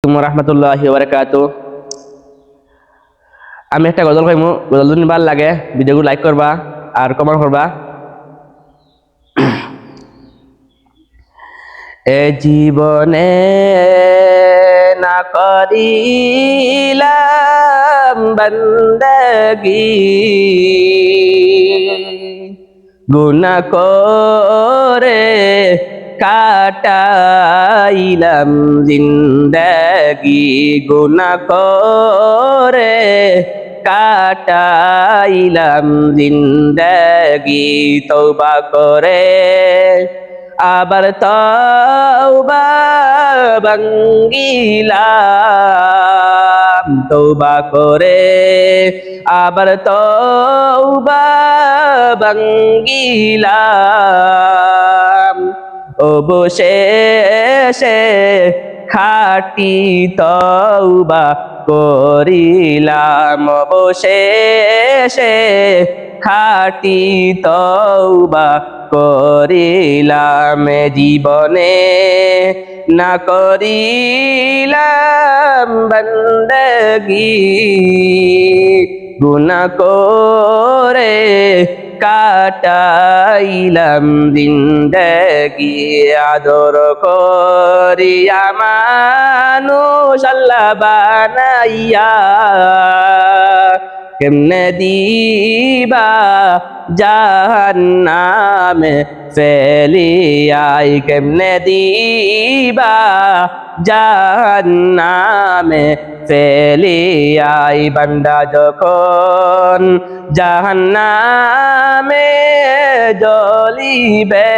রাহমাতুল্লাহি ওয়া বারাকাতুহু। আমি একটা গজল কইমু, গজল যদি ভাল লাগে ভিডিওগুলো লাইক করবা আর কমেন্ট করবা। এ জীবনে না করিলাম বন্দগি, গুনাহ করে কাটাইলাম জিন্দেগি, গুনাহ করে কাটাইলাম জিন্দেগি। তওবা করে আবার তওবা ভাঙ্গিলাম, তওবা করে আবার তওবা ভাঙ্গিলাম। অবশেষে খাঁটি তওবা করিলাম, অবশেষে খাঁটি তওবা করিলাম। জীবনে না করিলাম বন্দগি, গুনাহ করে কাটাইলাম জিন্দেগি। আদর করিয়া মানুষ আল্লাহ বানাইয়া, কেমনে দিবা জাহান্নামে ফেলিয়াই, কেমনে দিবা জাহান্নামে ফেলিয়াই। বান্দা যখন জাহান্নামে জ্বলিবে,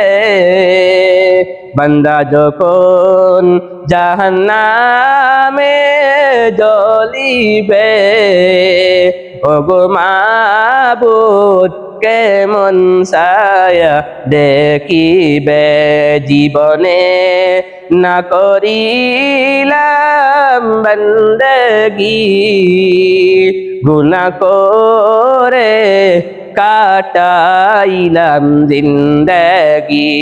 বান্দা যখন জাহান্নামে জ্বলিবে, ওগো মাবুদ কেমন ছায়া দেখিবে। জীবনে না করিলাম বন্দগি, গুনাহ করে কাটাইলাম জিন্দেগি।